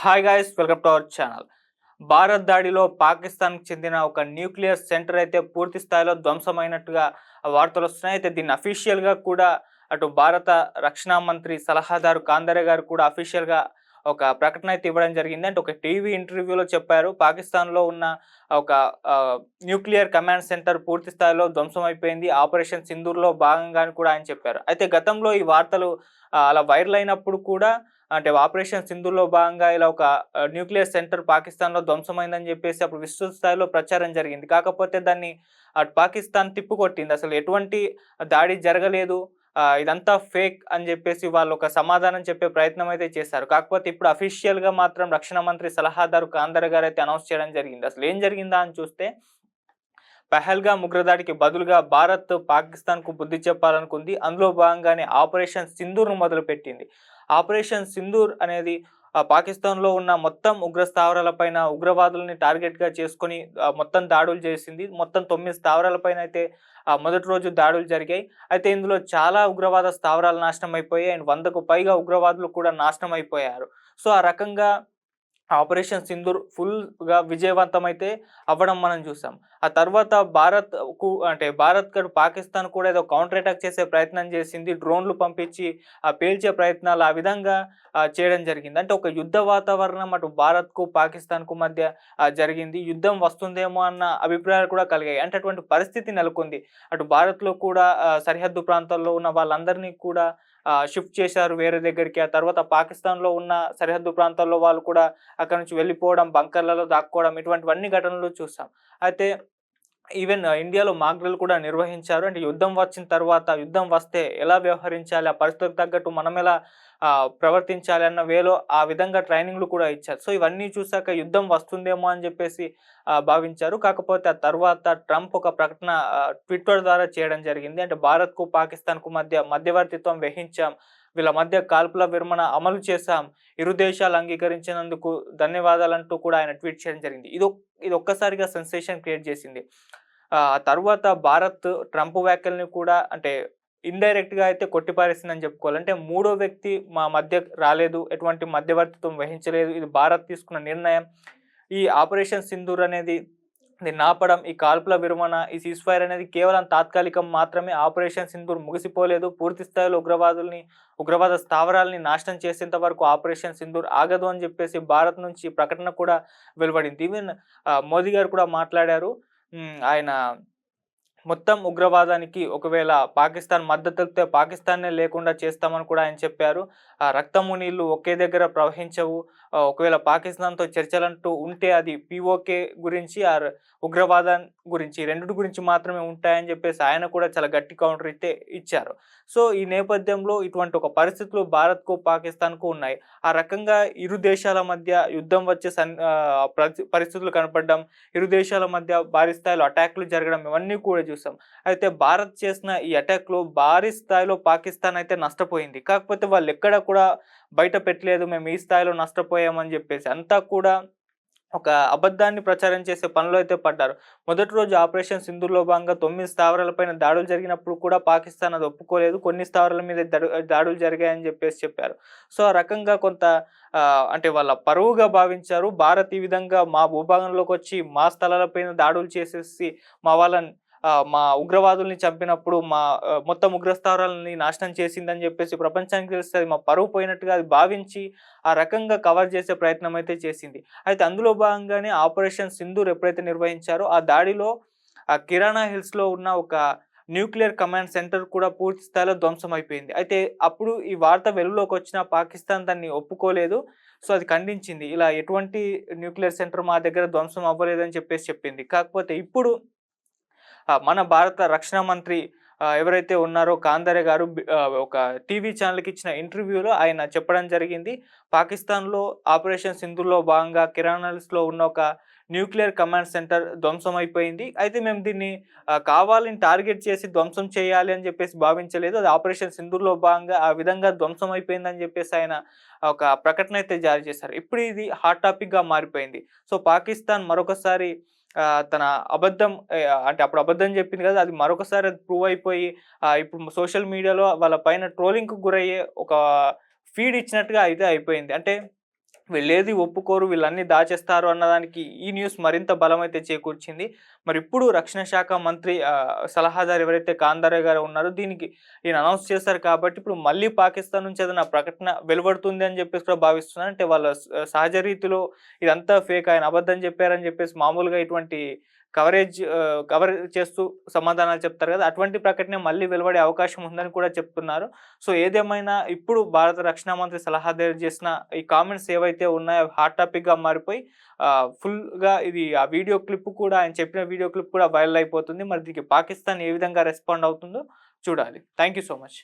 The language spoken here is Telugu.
Hi guys, welcome to our channel. Bharat దాడిలో పాకిస్తాన్‌కి చెందిన ఒక న్యూక్లియర్ సెంటర్ అయితే పూర్తి స్థాయిలో ధ్వంసమైనట్టుగా వార్తలొస్తున్నాయి. అయితే దీన్ని అఫీషియల్‌గా కూడా అటు భారత రక్షణ మంత్రి సలహాదారు కాందరే గారు కూడా అఫీషియల్‌గా ఒక ప్రకటన అయితే ఇవ్వడం జరిగింది. అంటే ఒక టీవీ ఇంటర్వ్యూలో చెప్పారు. పాకిస్తాన్‌లో ఉన్న ఒక న్యూక్లియర్ కమాండ్ సెంటర్ పూర్తి స్థాయిలో ధ్వంసమైపోయింది. ఆపరేషన్ సింధూర్‌లో భాగంగా అని కూడా ఆయన చెప్పారు. అయితే గతంలో ఈ వార్తలు అలా వైరల్ అయినప్పుడు కూడా అంటే ఆపరేషన్ సింధూర్‌లో భాగంగా ఇలా ఒక న్యూక్లియర్ సెంటర్ పాకిస్తాన్‌లో ధ్వంసమైందని జెప్పేసి అప్పుడు విస్తృత స్థాయిలో ప్రచారం జరిగింది. కాకపోతే దాన్ని అటు పాకిస్తాన్ తిప్పికొట్టింది. అసలు ఎటువంటి దాడి జరగలేదు. ఇదంతా ఫేక్ అని జెప్పేసి వాళ్ళు ఒక సమాధానం చెప్పే ప్రయత్నం అయితే చేశారు. కాకపోతే ఇప్పుడు అఫీషియల్‌గా మాత్రం రక్షణ మంత్రి సలహాదారు కాందర్ గారైతే అనౌన్స్ చేయడం జరిగింది. అసలు ఏం జరిగిందా అని చూస్తే పహల్గామ్ ఉగ్రదాడికి బదులుగా భారత్ పాకిస్తాన్‌కు బుద్ధి చెప్పాలనుకుంది. అందులో భాగంగానే ఆపరేషన్ సింధూర్‌ను మొదలుపెట్టింది. ఆపరేషన్ సింధూర్ అనేది పాకిస్తాన్‌లో ఉన్న మొత్తం ఉగ్ర స్థావరాలపైన ఉగ్రవాదులని టార్గెట్‌గా చేసుకొని మొత్తం దాడులు చేసింది. మొత్తం 9 స్థావరాలపైన అయితే మొదటి రోజు దాడులు జరిగాయి. అయితే ఇందులో చాలా ఉగ్రవాద స్థావరాలు నాశనం అయిపోయాయి. అండ్ 100కు పైగా ఉగ్రవాదులు కూడా నాశనం అయిపోయారు. సో, ఆ రకంగా ఆపరేషన్ సింధూర్ ఫుల్‌గా విజయవంతమైతే అవ్వడం మనం చూసాం. ఆ తర్వాత భారత్ పాకిస్తాన్ కూడా ఏదో కౌంటర్ అటాక్ చేసే ప్రయత్నం చేసింది. డ్రోన్‌లు పంపించి పేల్చే ప్రయత్నాలు ఆ విధంగా చేయడం జరిగింది. అంటే ఒక యుద్ధ వాతావరణం అటు భారత్‌కు, పాకిస్తాన్‌కు మధ్య జరిగింది. యుద్ధం వస్తుందేమో అన్న అభిప్రాయాలు కూడా కలిగాయి. అంటే అటువంటి పరిస్థితి నెలకొంది. అటు భారత్‌లో కూడా సరిహద్దు ప్రాంతాల్లో ఉన్న వాళ్ళందరినీ కూడా షిఫ్ట్ చేశారు వేరే దగ్గరికి. ఆ తర్వాత పాకిస్తాన్‌లో ఉన్న సరిహద్దు ప్రాంతాల్లో వాళ్ళు కూడా అక్కడి నుంచి వెళ్ళిపోవడం, బంకర్‌లలో దాక్కోవడం ఇటువంటివన్నీ ఘటనలు చూసాం. అయితే ఈవెన్ ఇండియాలో మాక్ డ్రిల్ కూడా నిర్వహించారు. అంటే యుద్ధం వచ్చిన తర్వాత, యుద్ధం వస్తే ఎలా వ్యవహరించాలి? ఆ పరిస్థితులకు తగ్గట్టు మనమెలా ప్రవర్తించాలి అన్న వేలో ఆ విధంగా ట్రైనింగ్‌లు కూడా ఇచ్చారు. సో, ఇవన్నీ చూసాక యుద్ధం వస్తుందేమో అని జెప్పేసి భావించారు. కాకపోతే ఆ తర్వాత ట్రంప్ ఒక ప్రకటన ట్విట్టర్ ద్వారా చేయడం జరిగింది. అంటే భారత్‌కు, పాకిస్తాన్‌కు మధ్య మధ్యవర్తిత్వం వహించాం. వీళ్ళ మధ్య కాల్పుల విరమణ అమలు చేశాం. ఇరు దేశాలు అంగీకరించినందుకు ధన్యవాదాలంటూ కూడా ఆయన ట్వీట్ చేయడం జరిగింది. ఇది ఒక్కసారిగా సెన్సేషన్ క్రియేట్ చేసింది. తరువాత భారత్ ట్రంప్ వ్యాఖ్యల్ని కూడా అంటే ఇండైరెక్ట్‌గా అయితే కొట్టిపారేసిందని చెప్పుకోవాలి. అంటే మూడో వ్యక్తి మా మధ్య రాలేదు. ఎటువంటి మధ్యవర్తిత్వం వహించలేదు. ఇది భారత్ తీసుకున్న నిర్ణయం. ఈ ఆపరేషన్ సింధూర్ అనేది దీన్ని ఆపడం, ఈ కాల్పుల విరమణ, ఈ సీజ్‌ఫైర్ అనేది కేవలం తాత్కాలికం మాత్రమే. ఆపరేషన్ సింధూర్ ముగిసిపోలేదు. పూర్తి స్థాయిలో ఉగ్రవాద స్థావరాల్ని నాశనం చేసేంత వరకు ఆపరేషన్ సింధూర్ ఆగదు అని చెప్పేసి భారత్ నుంచి ప్రకటన కూడా వెలువడింది. ఈవెన్ మోదీ గారు కూడా మాట్లాడారు. ఆయన మొత్తం ఉగ్రవాదానికి ఒకవేళ పాకిస్తాన్ మద్దతిస్తే పాకిస్తాన్నే లేకుండా చేస్తామని కూడా ఆయన చెప్పారు. రక్తము నీళ్లు ఒకే దగ్గర ప్రవహించవు. ఒకవేళ పాకిస్తాన్‌తో చర్చలంటూ ఉంటే అది పీఓకే గురించి ఉగ్రవాదం గురించి ఈ రెండిటి గురించి మాత్రమే ఉంటాయని చెప్పేసి ఆయన కూడా చాలా గట్టి కౌంటర్ అయితే ఇచ్చారు. సో, ఈ నేపథ్యంలో ఇటువంటి ఒక పరిస్థితులు భారత్‌కు, పాకిస్తాన్‌కు ఉన్నాయి. ఆ రకంగా ఇరు దేశాల మధ్య యుద్ధం వచ్చే పరిస్థితులు కనపడడం, ఇరు దేశాల మధ్య భారీ స్థాయిలో అటాక్‌లు జరగడం ఇవన్నీ కూడా చూసాం. అయితే భారత్ చేసిన ఈ అటాక్‌లో భారీ స్థాయిలో పాకిస్తాన్ అయితే నష్టపోయింది. కాకపోతే వాళ్ళెక్కడ కూడా బయట పెట్టలేదు. మేము ఈ స్థాయిలో నష్టపోయామని జెప్పేసి. అంతా కూడా ఒక అబద్ధాన్ని ప్రచారం చేసే పనిలో అయితే పడ్డారు. మొదటి రోజు ఆపరేషన్ సింధూర్‌లో భాగంగా 9 స్థావరాలపైన దాడులు జరిగినప్పుడు కూడా పాకిస్తాన్ అది ఒప్పుకోలేదు. కొన్ని స్థావరాల మీద దాడులు జరిగాయని జెప్పేసి చెప్పారు. సో, ఆ రకంగా కొంత అంటే వాళ్ళ పరువుగా భావించారు. భారత్ ఈ విధంగా మా భూభాగంలోకొచ్చి మా స్థలాలపైన దాడులు చేసేసి మా వాళ్ళని మా ఉగ్రవాదుల్ని చంపినప్పుడు మొత్తం ఉగ్రస్థావరాలని నాశనం చేసిందని జెప్పేసి ప్రపంచానికి తెలిస్తే అది మా పరువు పోయినట్టుగా అది భావించి ఆ రకంగా కవర్ చేసే ప్రయత్నం అయితే చేసింది. అయితే అందులో భాగంగానే ఆపరేషన్ సింధూర్ ఎప్పుడైతే నిర్వహించారో ఆ దాడిలో కిరాణా హిల్స్‌లో ఉన్న ఒక న్యూక్లియర్ కమాండ్ సెంటర్ కూడా పూర్తి స్థాయిలో ధ్వంసమైపోయింది. అయితే అప్పుడు ఈ వార్త వెలుగులోకొచ్చినా పాకిస్తాన్ దాన్ని ఒప్పుకోలేదు. సో, అది ఖండించింది. ఇలా ఎటువంటి న్యూక్లియర్ సెంటర్ మా దగ్గర ధ్వంసం అవ్వలేదని చెప్పేసి చెప్పింది. కాకపోతే ఇప్పుడు మన భారత రక్షణ మంత్రి ఎవరైతే ఉన్నారో కాందరే గారు ఒక టీవీ ఛానెల్‌కి ఇచ్చిన ఇంటర్వ్యూలో ఆయన చెప్పడం జరిగింది. పాకిస్తాన్‌లో ఆపరేషన్ సింధూర్‌లో భాగంగా కిరాణాస్‌లో ఉన్న ఒక న్యూక్లియర్ కమాండ్ సెంటర్ ధ్వంసమైపోయింది. అయితే మేము దీన్ని కావాలని టార్గెట్ చేసి ధ్వంసం చేయాలి అని చెప్పేసి భావించలేదు. అది ఆపరేషన్ సింధూర్‌లో భాగంగా ఆ విధంగా ధ్వంసం అయిపోయిందని చెప్పేసి ఆయన ఒక ప్రకటన అయితే జారీ చేశారు. ఇప్పుడు ఇది హాట్ టాపిక్‌గా మారిపోయింది. సో, పాకిస్తాన్ మరొకసారి తన అబద్ధం అంటే అప్పుడు అబద్ధం చెప్పింది కదా! అది మరొకసారి అది ప్రూవ్ అయిపోయి ఇప్పుడు సోషల్ మీడియాలో వాళ్ళ పైన ట్రోలింగ్‌కి గురయ్యే ఒక ఫీడ్ ఇచ్చినట్టుగా అయితే అయిపోయింది. అంటే వీళ్ళేది ఒప్పుకోరు, వీళ్ళన్నీ దాచేస్తారు అన్నదానికి ఈ న్యూస్ మరింత బలమైతే చేకూర్చింది. మరి ఇప్పుడు రక్షణ శాఖ మంత్రి సలహాదారు ఎవరైతే కాందారే గారు ఉన్నారో దీనికి ఈయన అనౌన్స్ చేశారు కాబట్టి ఇప్పుడు మళ్ళీ పాకిస్తాన్ నుంచి ఏదైనా ప్రకటన వెలువడుతుంది అని చెప్పేసి కూడా భావిస్తున్నారు. అంటే వాళ్ళ సహజ రీతిలో ఇదంతా ఫేక్, ఆయన అబద్ధం చెప్పారని చెప్పేసి మామూలుగా ఇటువంటి కవర్ చేస్తూ సమాధానాలు చెప్తారు కదా! అటువంటి ప్రకటన మళ్ళీ వెలువడే అవకాశం ఉందని కూడా చెప్తున్నారు. సో, ఏదేమైనా ఇప్పుడు భారత రక్షణ మంత్రి సలహాదారు చేసిన ఈ కామెంట్స్ ఏవైతే ఉన్నాయో హాట్ టాపిక్‌గా మారిపోయి ఫుల్‌గా ఇది ఆ వీడియో క్లిప్ కూడా, ఆయన చెప్పిన వీడియో క్లిప్ కూడా వైరల్ అయిపోతుంది. మరి దీనికి పాకిస్తాన్ ఏ విధంగా రెస్పాండ్ అవుతుందో చూడాలి. Thank you so much.